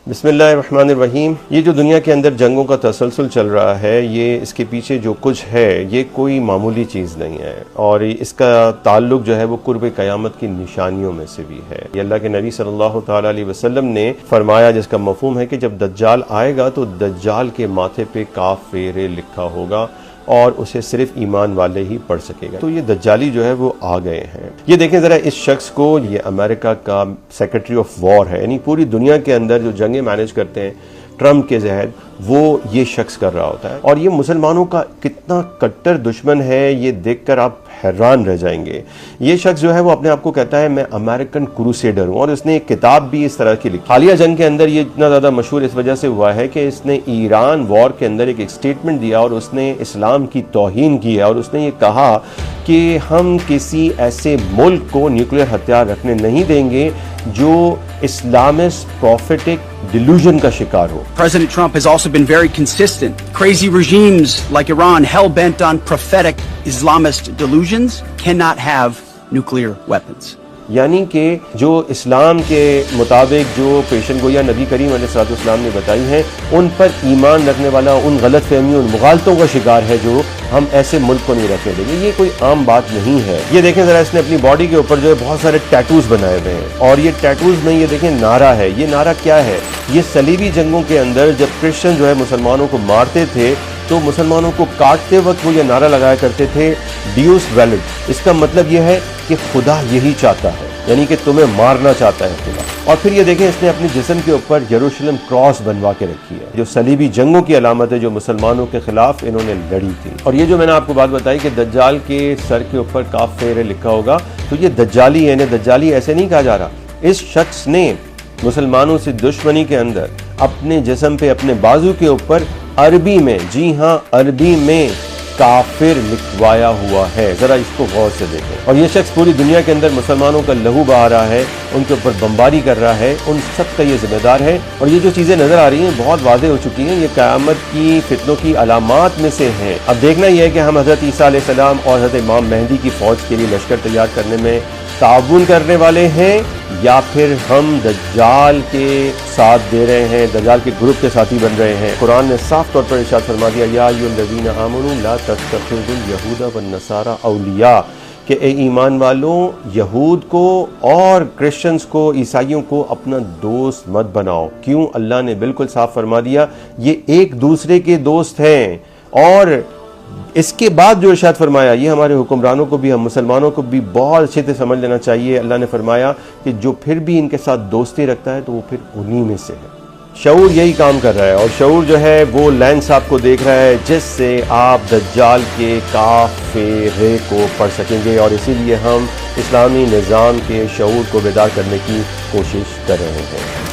بسم اللہ الرحمن الرحیم۔ یہ جو دنیا کے اندر جنگوں کا تسلسل چل رہا ہے، یہ اس کے پیچھے جو کچھ ہے یہ کوئی معمولی چیز نہیں ہے، اور اس کا تعلق جو ہے وہ قرب قیامت کی نشانیوں میں سے بھی ہے۔ یہ اللہ کے نبی صلی اللہ تعالیٰ علیہ وسلم نے فرمایا، جس کا مفہوم ہے کہ جب دجال آئے گا تو دجال کے ماتھے پہ کاف لکھا ہوگا اور اسے صرف ایمان والے ہی پڑھ سکے گا۔ تو یہ دجالی جو ہے وہ آ گئے ہیں۔ یہ دیکھیں ذرا اس شخص کو، یہ امریکہ کا سیکرٹری آف وار ہے، یعنی پوری دنیا کے اندر جو جنگیں مینیج کرتے ہیں ٹرمپ کے زہد، وہ یہ شخص کر رہا ہوتا ہے، اور یہ مسلمانوں کا کتنا کٹر دشمن ہے یہ دیکھ کر آپ حیران رہ جائیں گے۔ یہ شخص جو ہے وہ اپنے آپ کو کہتا ہے میں امریکن کروسیڈر ہوں، اور اس نے ایک کتاب بھی اس طرح کی لکھی۔ حالیہ جنگ کے اندر یہ اتنا زیادہ مشہور اس وجہ سے ہوا ہے کہ اس نے ایران وار کے اندر ایک سٹیٹمنٹ دیا اور اس نے اسلام کی توہین کی ہے، اور اس نے یہ کہا کہ ہم کسی ایسے ملک کو نیوکلیر ہتھیار رکھنے نہیں دیں گے جو اسلامسٹ پروفیٹک ڈیلوژن کا شکار ہو۔ President Trump has also been very consistent. Crazy regimes like Iran, hell-bent on prophetic Islamist delusions, cannot have nuclear weapons. یعنی کہ جو اسلام کے مطابق جو پیشن گویا نبی کریم علیہ السلام نے بتائی ہیں، ان پر ایمان رکھنے والا ان غلط فہمیوں، ان مغالطوں کا شکار ہے جو ہم ایسے ملک کو نہیں رکھنے دیں گے۔ یہ کوئی عام بات نہیں ہے۔ یہ دیکھیں ذرا، اس نے اپنی باڈی کے اوپر جو ہے بہت سارے ٹیٹوز بنائے ہوئے ہیں، اور یہ ٹیٹوز میں یہ دیکھیں نعرہ ہے۔ یہ نعرہ کیا ہے؟ یہ صلیبی جنگوں کے اندر جب کرسچن جو ہے مسلمانوں کو مارتے تھے تو مسلمانوں کو کاٹتے وقت وہ یہ نعرہ لگایا کرتے تھے، ڈیوس ویلڈ۔ اس کا مطلب یہ ہے کہ خدا یہی چاہتا ہے، یعنی کہ تمہیں مارنا چاہتا ہے خدا۔ اور پھر یہ دیکھیں، اس نے اپنے جسم کے اوپر یروشلم کراس بنوا کے رکھی ہے، جو صلیبی جنگوں کی علامت ہے جو مسلمانوں کے خلاف انہوں نے لڑی تھی۔ اور یہ جو میں نے آپ کو بات بتائی کہ دجال کے سر کے اوپر کاف لکھا ہوگا، تو یہ دجالی ہے۔ دجالی ایسے نہیں کہا جا رہا، اس شخص نے مسلمانوں سے دشمنی کے اندر اپنے جسم پہ، اپنے بازو کے اوپر عربی میں، جی ہاں عربی میں کافر لکھوایا ہوا ہے۔ ذرا اس کو غور سے دیکھیں۔ اور یہ شخص پوری دنیا کے اندر مسلمانوں کا لہو بہا رہا ہے، ان کے اوپر بمباری کر رہا ہے، ان سب کا یہ ذمہ دار ہے۔ اور یہ جو چیزیں نظر آ رہی ہیں بہت واضح ہو چکی ہیں، یہ قیامت کی فتنوں کی علامات میں سے ہیں۔ اب دیکھنا یہ ہے کہ ہم حضرت عیسیٰ علیہ السلام اور حضرت امام مہدی کی فوج کے لیے لشکر تیار کرنے میں تعاون کرنے والے ہیں، یا پھر ہم دجال کے ساتھ دے رہے ہیں، دجال کے گروپ کے ساتھی بن رہے ہیں۔ قرآن نے صاف طور پر ارشاد فرما دیا، یا ایھا الذین آمنوا لا تتخذوا اليہود والنصارى اولیاء، کہ اے ایمان والوں، یہود کو اور کرسچنز کو، عیسائیوں کو اپنا دوست مت بناؤ۔ کیوں؟ اللہ نے بالکل صاف فرما دیا یہ ایک دوسرے کے دوست ہیں۔ اور اس کے بعد جو ارشاد فرمایا، یہ ہمارے حکمرانوں کو بھی، ہم مسلمانوں کو بھی بہت اچھے سے سمجھ لینا چاہیے۔ اللہ نے فرمایا کہ جو پھر بھی ان کے ساتھ دوستی رکھتا ہے تو وہ پھر انہی میں سے ہے۔ شعور یہی کام کر رہا ہے، اور شعور جو ہے وہ لینس آپ کو دیکھ رہا ہے جس سے آپ دجال کے کاف کو پڑھ سکیں گے، اور اسی لیے ہم اسلامی نظام کے شعور کو بیدار کرنے کی کوشش کر رہے ہیں۔